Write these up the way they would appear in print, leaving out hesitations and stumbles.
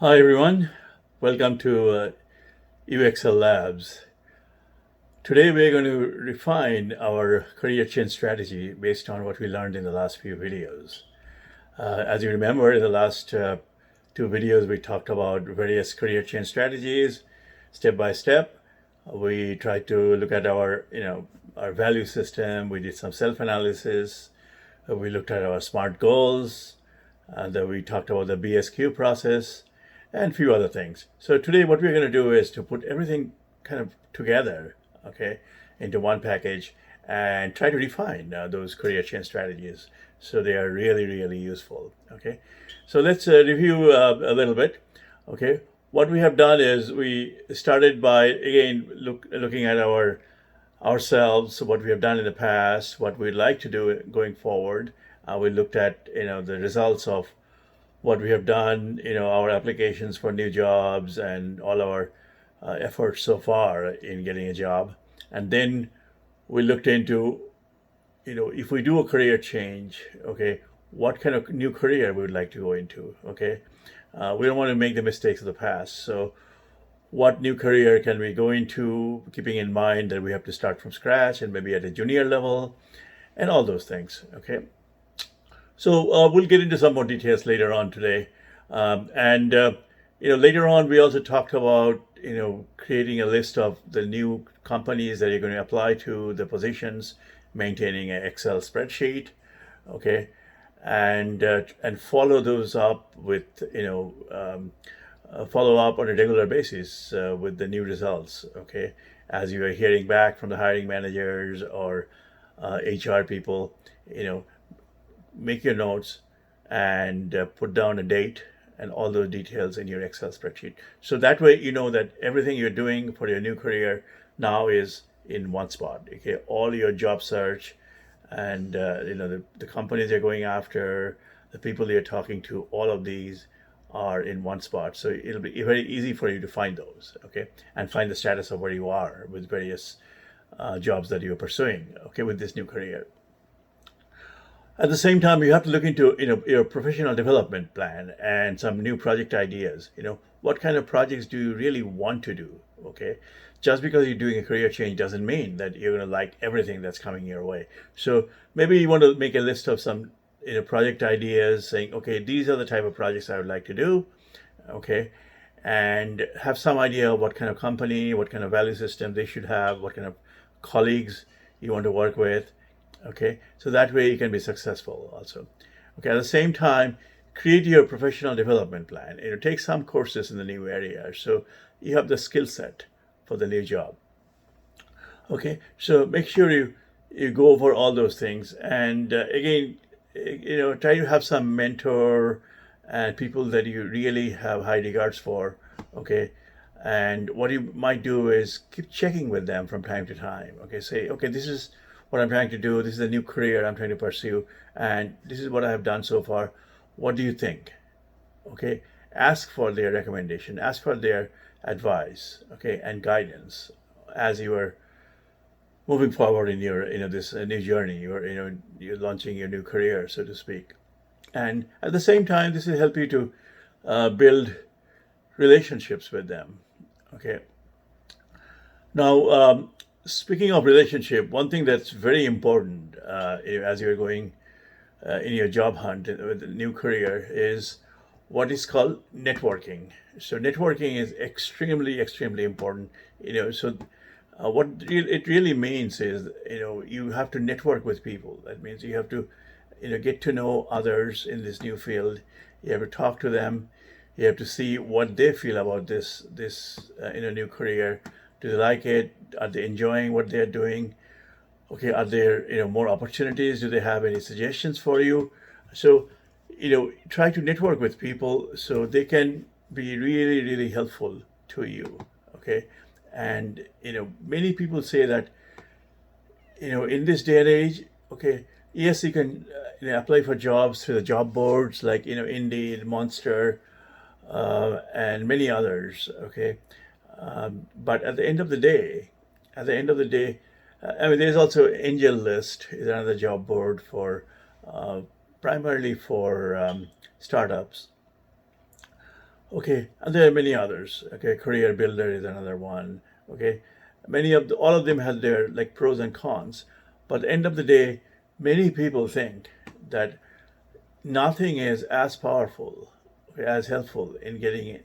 Hi everyone, welcome to UXL Labs. Today we're going to refine our career change strategy based on what we learned in the last few videos. As you remember, in the last two videos we talked about various career change strategies, step by step. We tried to look at our value system. We did some self-analysis. We looked at our SMART goals, and then we talked about the BSQ process and a few other things. So today what we're going to do is to put everything kind of together, okay, into one package and try to define those career change strategies so they are really, really useful, okay? So let's review a little bit, okay? What we have done is we started by, again, looking at ourselves, what we have done in the past, what we'd like to do going forward. We looked at the results of what we have done, our applications for new jobs and all our efforts so far in getting a job. And then we looked into, if we do a career change, okay, what kind of new career we would like to go into, okay? We don't want to make the mistakes of the past. So what new career can we go into, keeping in mind that we have to start from scratch and maybe at a junior level and all those things, okay? So we'll get into some more details later on today. And later on, we also talked about creating a list of the new companies that you're going to apply to, the positions, maintaining an Excel spreadsheet, okay, and follow those up with follow up on a regular basis with the new results, okay, as you are hearing back from the hiring managers or HR people, make your notes and put down a date and all those details in your Excel spreadsheet. So that way you know that everything you're doing for your new career now is in one spot. Okay, all your job search and the companies you're going after, the people you're talking to, all of these are in one spot. So it'll be very easy for you to find those, okay, and find the status of where you are with various jobs that you're pursuing, okay, with this new career. At the same time, you have to look into your professional development plan and some new project ideas. What kind of projects do you really want to do? Okay, just because you're doing a career change doesn't mean that you're going to like everything that's coming your way. So maybe you want to make a list of some project ideas, saying, okay, these are the type of projects I would like to do. Okay, and have some idea of what kind of company, what kind of value system they should have, what kind of colleagues you want to work with. Okay, so that way you can be successful also. Okay, at the same time, create your professional development plan. Take some courses in the new area so you have the skill set for the new job. Okay, so make sure you go over all those things, and again, try to have some mentor and people that you really have high regards for. Okay, and what you might do is keep checking with them from time to time. Okay, say, okay, this is what I'm trying to do. This is a new career I'm trying to pursue, and this is what I have done so far. What do you think? Okay, ask for their recommendation, ask for their advice, okay, and guidance as you are moving forward in your this new journey. You're launching your new career, so to speak, and at the same time, this will help you to build relationships with them. Okay. Now, speaking of relationship, one thing that's very important as you're going in your job hunt with a new career is what is called networking. So networking is extremely, extremely important. So what it really means is, you have to network with people. That means you have to, get to know others in this new field. You have to talk to them. You have to see what they feel about this new career. Do they like it? Are they enjoying what they're doing? Okay, are there more opportunities? Do they have any suggestions for you? So try to network with people so they can be really, really helpful to you. Okay, and many people say that in this day and age, okay, yes, you can apply for jobs through the job boards like Indeed, Monster, and many others. Okay, but at the end of the day, I mean, there's also Angel List is another job board for uh, primarily for startups. Okay, and there are many others. Okay, career builder is another one. Okay, all of them have their like pros and cons, but at the end of the day, many people think that nothing is as powerful, okay, as helpful in getting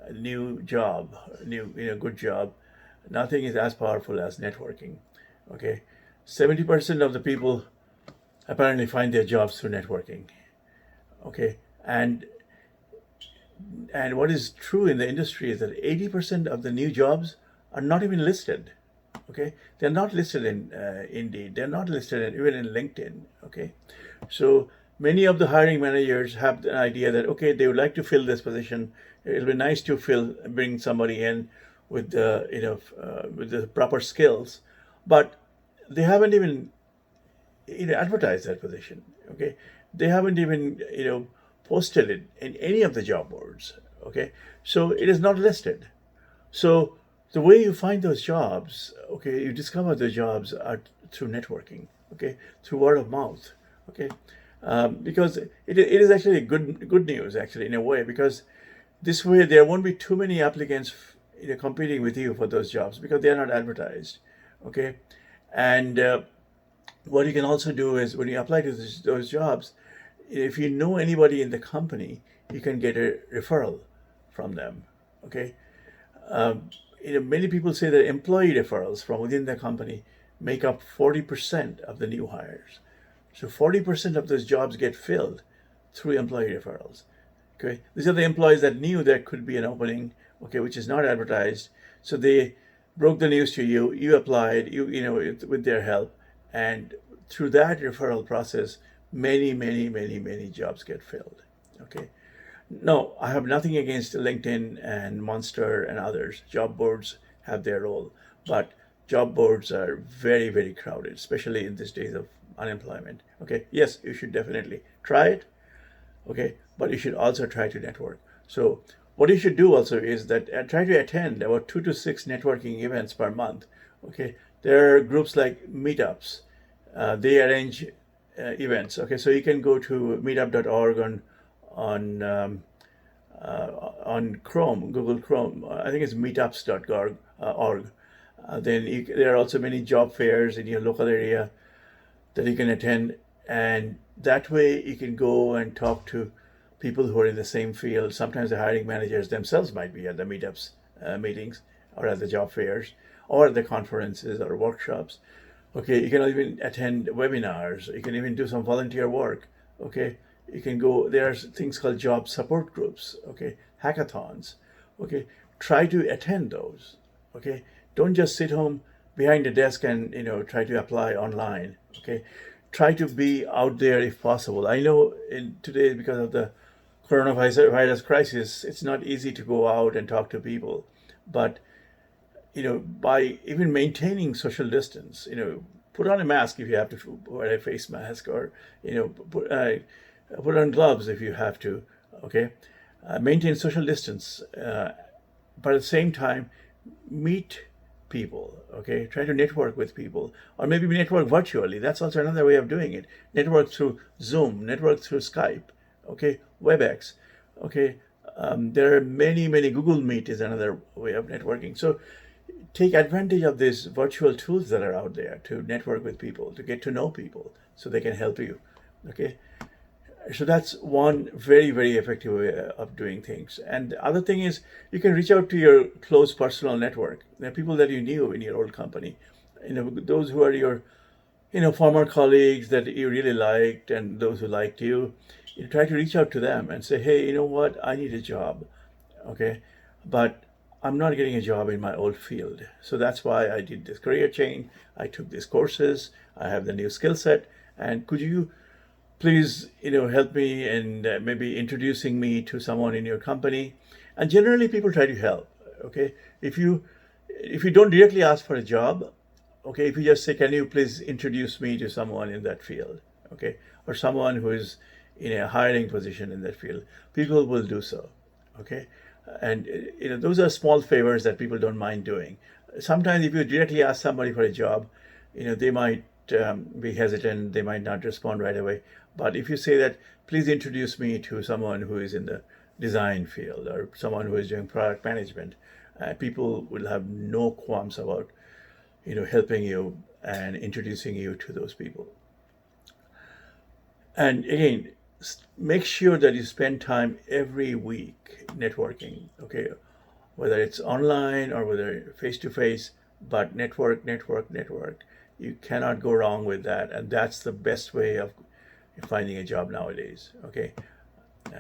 a new job, good job. Nothing is as powerful as networking. Okay, 70% of the people apparently find their jobs through networking. Okay, and what is true in the industry is that 80% of the new jobs are not even listed. Okay, they're not listed in Indeed. They're not listed even in LinkedIn. Okay, so many of the hiring managers have the idea that okay, they would like to fill this position. It'll be nice to bring somebody in with the with the proper skills, but they haven't even advertise that position. Okay, they haven't even posted it in any of the job boards. Okay, so it is not listed. So the way you find those jobs, okay, you discover the jobs are through networking. Okay, through word of mouth. Okay, because it is actually good news actually in a way, because this way there won't be too many applicants competing with you for those jobs because they are not advertised. Okay, and what you can also do is when you apply to those jobs, if you know anybody in the company, you can get a referral from them. Okay, um, many people say that employee referrals from within the company make up 40% of the new hires. So 40% of those jobs get filled through employee referrals. Okay, these are the employees that knew there could be an opening, okay, which is not advertised. So they broke the news to you. You applied, with their help, and through that referral process, many jobs get filled. Okay. No, I have nothing against LinkedIn and Monster and others. Job boards have their role, but job boards are very crowded, especially in these days of unemployment. Okay, yes, you should definitely try it. Okay, but you should also try to network. So what you should do also is that try to attend about 2 to 6 networking events per month. Okay, there are groups like meetups. They arrange events. Okay, so you can go to meetup.org on Chrome, Google Chrome. I think it's meetups.org. There are also many job fairs in your local area that you can attend, and that way you can go and talk to people who are in the same field. Sometimes the hiring managers themselves might be at the meetups meetings or at the job fairs or at the conferences or workshops. Okay, you can even attend webinars. You can even do some volunteer work. Okay, you can go. There are things called job support groups. Okay, hackathons. Okay, try to attend those. Okay, don't just sit home behind a desk and try to apply online. Okay, try to be out there if possible. I know in today because of the coronavirus crisis, it's not easy to go out and talk to people, but by even maintaining social distance, put on a mask if you have to wear a face mask, or put on gloves if you have to. Okay, maintain social distance, but at the same time, meet people. Okay, try to network with people, or maybe network virtually. That's also another way of doing it. Network through Zoom, network through Skype. Okay, WebEx. Okay, there are many. Google Meet is another way of networking. So take advantage of these virtual tools that are out there to network with people, to get to know people so they can help you. Okay, so that's one very effective way of doing things. And the other thing is you can reach out to your close personal network. There are people that you knew in your old company, those who are your former colleagues that you really liked, and those who liked you. You try to reach out to them and say, hey, you know what, I need a job. Okay, but I'm not getting a job in my old field. So that's why I did this career change. I took these courses. I have the new skill set. And could you please, help me and maybe introducing me to someone in your company? And generally, people try to help. Okay, if you don't directly ask for a job, okay, if you just say, can you please introduce me to someone in that field, okay, or someone who is in a hiring position in that field, people will do so. Okay, and those are small favors that people don't mind doing. Sometimes if you directly ask somebody for a job, they might be hesitant, they might not respond right away. But if you say that, please introduce me to someone who is in the design field or someone who is doing product management. People will have no qualms about helping you and introducing you to those people. And again, make sure that you spend time every week networking, okay? Whether it's online or whether face to face, but network, network, network. You cannot go wrong with that. And that's the best way of finding a job nowadays, okay?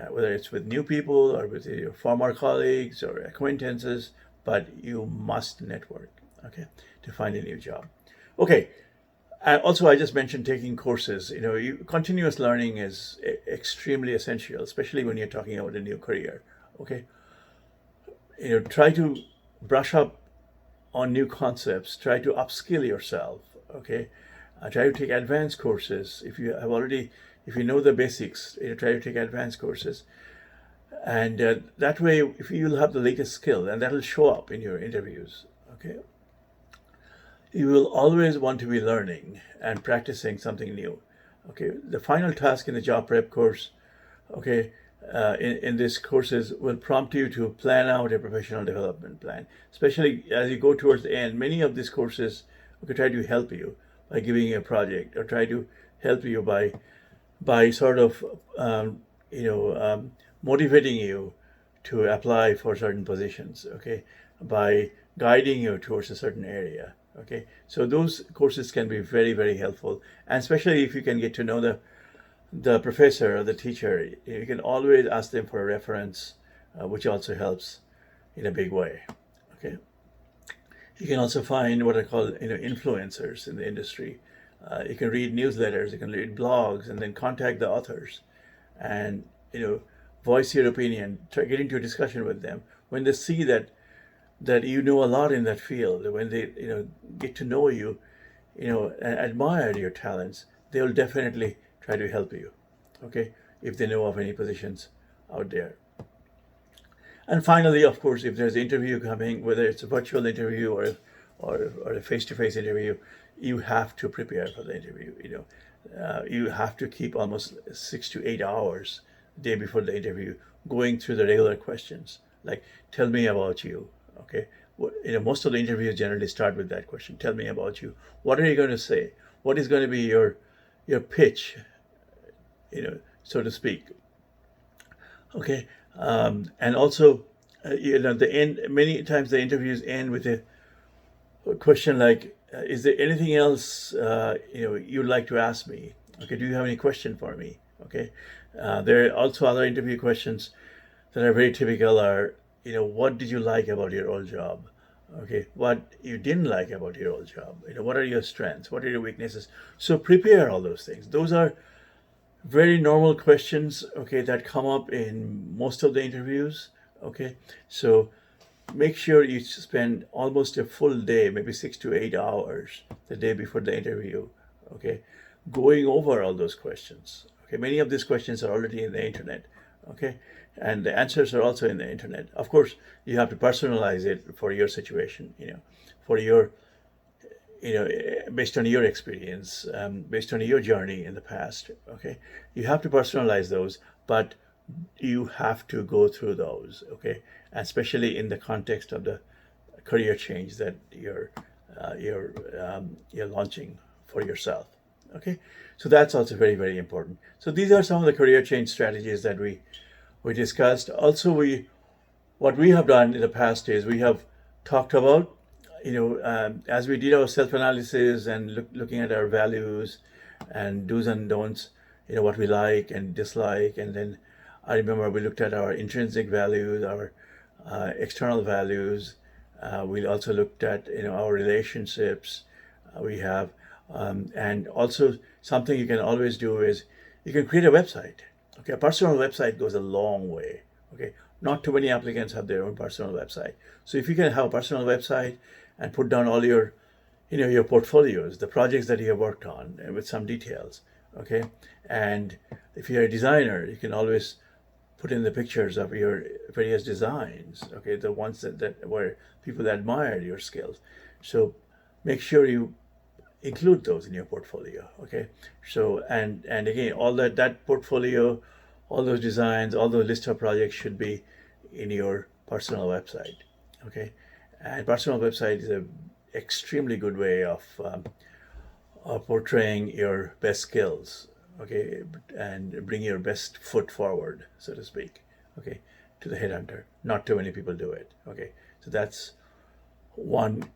Whether it's with new people or with your former colleagues or acquaintances, but you must network, okay, to find a new job. Okay, and also I just mentioned taking courses. Continuous learning is extremely essential, especially when you're talking about a new career, okay? Try to brush up on new concepts, try to upskill yourself, okay? Try to take advanced courses. If you know the basics, try to take advanced courses. And that way, if you'll have the latest skill, and that'll show up in your interviews, okay? You will always want to be learning and practicing something new, okay? The final task in the job prep course, okay, in these courses will prompt you to plan out a professional development plan, especially as you go towards the end. Many of these courses try to help you by giving you a project, or try to help you by sort of motivating you to apply for certain positions, okay, by guiding you towards a certain area, okay. So those courses can be very, very helpful, and especially if you can get to know the professor or the teacher, you can always ask them for a reference, which also helps in a big way, okay. You can also find what I call influencers in the industry. You can read newsletters, you can read blogs, and then contact the authors, and voice your opinion. Get into a discussion with them. When they see that you know a lot in that field, when they get to know you, and admire your talents, they will definitely try to help you, okay, if they know of any positions out there. And finally, of course, if there's an interview coming, whether it's a virtual interview or a face-to-face interview, you have to prepare for the interview. You have to keep almost 6 to 8 hours the day before the interview going through the regular questions, like, tell me about you, okay. Most of the interviews generally start with that question: tell me about you. What are you going to say? What is going to be your pitch, so to speak, okay. And also, the end. Many times the interviews end with a question like, "Is there anything else you'd like to ask me? Okay, do you have any question for me?" Okay. There are also other interview questions that are very typical. Are what did you like about your old job? Okay, what you didn't like about your old job? What are your strengths? What are your weaknesses? So prepare all those things. Those are very normal questions, okay, that come up in most of the interviews, okay. So make sure you spend almost a full day, maybe 6 to 8 hours the day before the interview, okay, going over all those questions, okay. Many of these questions are already in the internet, okay, and the answers are also in the internet. Of course, you have to personalize it for your situation, for your based on your experience, based on your journey in the past, okay. You have to personalize those, but you have to go through those, okay, especially in the context of the career change that you're launching for yourself, okay. So that's also very, very important. So these are some of the career change strategies that we discussed. Also, what we have done in the past is we have talked about, as we did our self-analysis and looking at our values and do's and don'ts, what we like and dislike. And then I remember we looked at our intrinsic values, our external values. We also looked at, our relationships we have. And also something you can always do is you can create a website. Okay, a personal website goes a long way. Okay, not too many applicants have their own personal website. So if you can have a personal website and put down all your, your portfolios, the projects that you have worked on, and with some details, okay. And if you're a designer, you can always put in the pictures of your various designs, okay, the ones that where people admired your skills. So make sure you include those in your portfolio, okay. So and again, all that portfolio all those designs, all those list of projects should be in your personal website. Okay, and personal website is a extremely good way of portraying your best skills. Okay, and bring your best foot forward, so to speak. Okay, to the headhunter. Not too many people do it. Okay, so that's one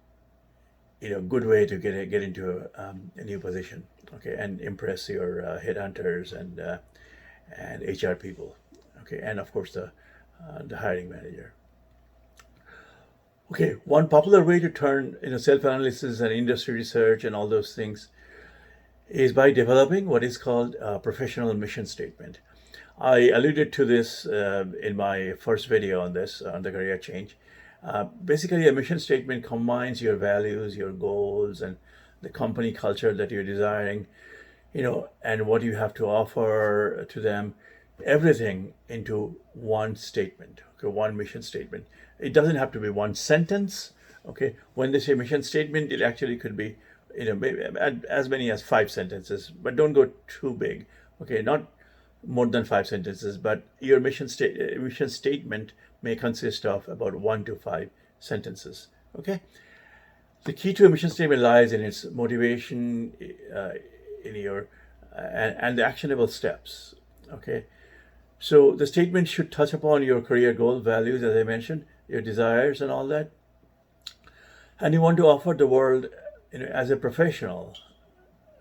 good way to get into a new position. Okay, and impress your headhunters and HR people. Okay, and of course the hiring manager. Okay, one popular way to turn self-analysis and industry research and all those things is by developing what is called a professional mission statement. I alluded to this in my first video on this, on the career change. Basically, a mission statement combines your values, your goals, and the company culture that you're desiring, and what you have to offer to them, everything into one statement, okay, one mission statement. It doesn't have to be one sentence, okay? When they say mission statement, it actually could be, maybe as many as 5 sentences, but don't go too big, okay? Not more than 5 sentences, but your mission statement may consist of about 1 to 5 sentences, okay? The key to a mission statement lies in its motivation, in your and the actionable steps. Okay, so the statement should touch upon your career goal, values, as I mentioned, your desires, and all that. And you want to offer the world, as a professional,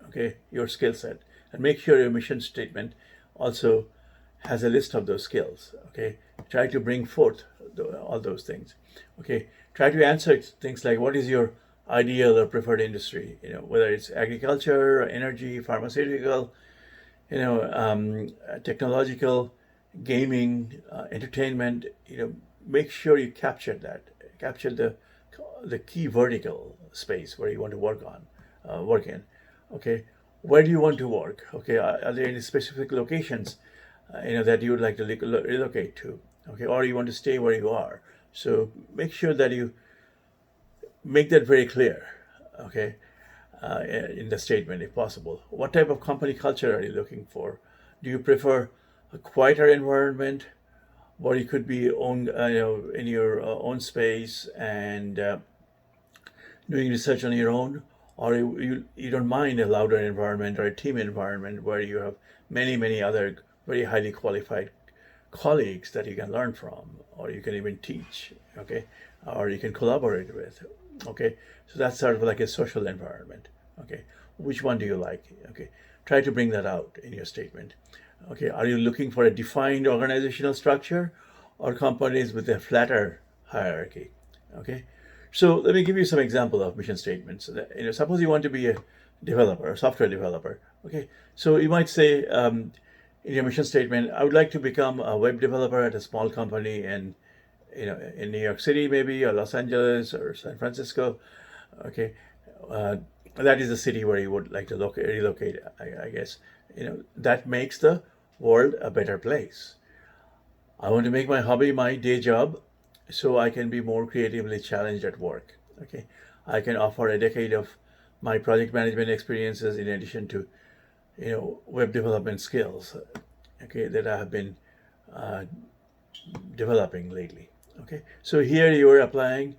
okay, your skill set, and make sure your mission statement also has a list of those skills. Okay, try to bring forth all those things. Okay, try to answer things like, what is your ideal or preferred industry, whether it's agriculture, energy, pharmaceutical, technological, gaming, entertainment. Make sure you capture the key vertical space where you want to work in. Okay, where do you want to work? Okay, are there any specific locations that you would like to relocate to? Okay, or you want to stay where you are? So make sure that you make that very clear, okay, in the statement if possible. What type of company culture are you looking for? Do you prefer a quieter environment where you could be in your own space and doing research on your own? Or you don't mind a louder environment or a team environment where you have many other very highly qualified colleagues that you can learn from, or you can even teach, okay, or you can collaborate with. Okay, so that's sort of like a social environment. Okay, which one do you like? Okay, try to bring that out in your statement. Okay, are you looking for a defined organizational structure or companies with a flatter hierarchy? Okay, so let me give you some example of mission statements. Suppose you want to be a developer, a software developer. Okay, so you might say in your mission statement, I would like to become a web developer at a small company in New York City, maybe, or Los Angeles, or San Francisco. Okay, that is the city where you would like to relocate. I guess that makes the world a better place. I want to make my hobby my day job, so I can be more creatively challenged at work. Okay, I can offer a decade of my project management experiences in addition to web development skills. Okay, that I have been developing lately. Okay, so here you are applying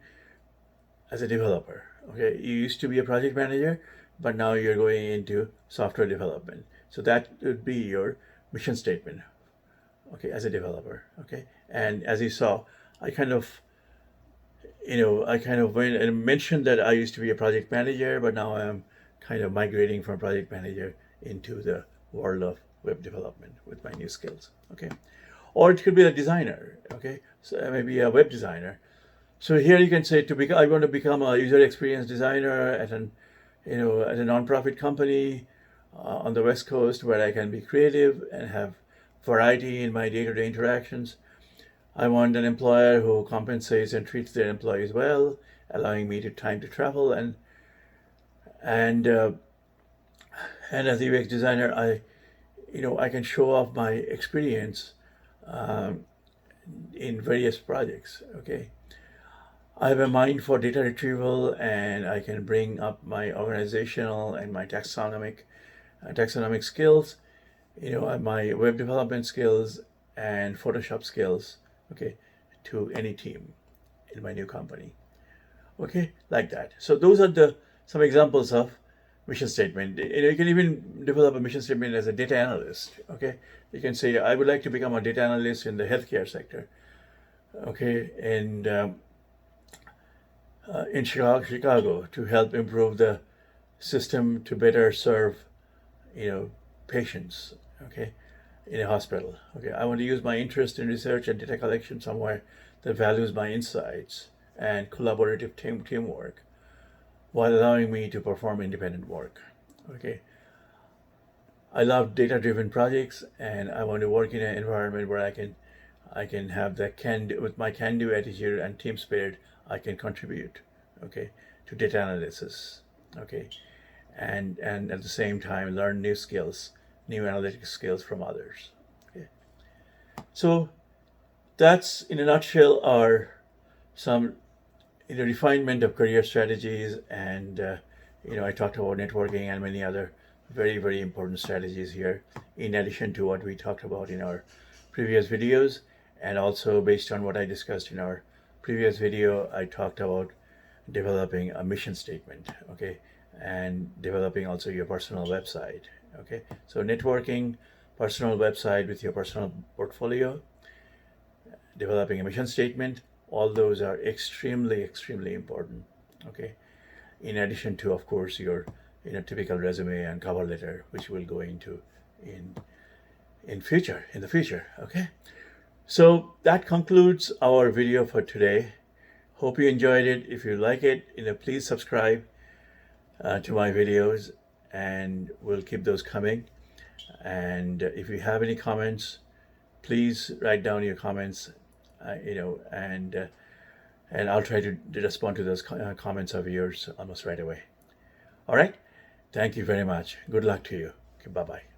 as a developer. Okay, you used to be a project manager, but now you're going into software development. So that would be your mission statement. Okay, as a developer. Okay, and as you saw, I kind of went and mentioned that I used to be a project manager, but now I'm kind of migrating from project manager into the world of web development with my new skills. Okay, or it could be a designer. Okay, so maybe a web designer. So here you can say I want to become a user experience designer at a nonprofit company on the West Coast where I can be creative and have variety in my day-to-day interactions. I want an employer who compensates and treats their employees well, allowing me time to travel and as a UX designer, I can show off my experience in various projects. Okay, I have a mind for data retrieval, and I can bring up my organizational and my taxonomic skills, my web development skills and Photoshop skills, okay, to any team in my new company. Okay, like that. So those are the some examples of mission statement. You can even develop a mission statement as a data analyst. Okay, you can say I would like to become a data analyst in the healthcare sector. Okay, and in Chicago to help improve the system to better serve patients. Okay, in a hospital. Okay, I want to use my interest in research and data collection somewhere that values my insights and collaborative teamwork while allowing me to perform independent work. Okay, I love data-driven projects, and I want to work in an environment where I can have that with my can-do attitude and team spirit. I can contribute, okay, to data analysis, okay, and at the same time learn new skills, new analytic skills from others. Okay, so that's in a nutshell our some refinement of career strategies, and I talked about networking and many other very, very important strategies here, in addition to what we talked about in our previous videos. And also based on what I discussed in our previous video, I talked about developing a mission statement, okay, and developing also your personal website. Okay, so networking, personal website with your personal portfolio, developing a mission statement, all those are extremely, extremely important. Okay, in addition to, of course, your typical resume and cover letter, which we'll go into in the future. Okay, so that concludes our video for today. Hope you enjoyed it. If you like it, please subscribe to my videos, and we'll keep those coming. And if you have any comments, please write down your comments, and I'll try to respond to those comments of yours almost right away. All right. Thank you very much. Good luck to you. Okay, bye-bye.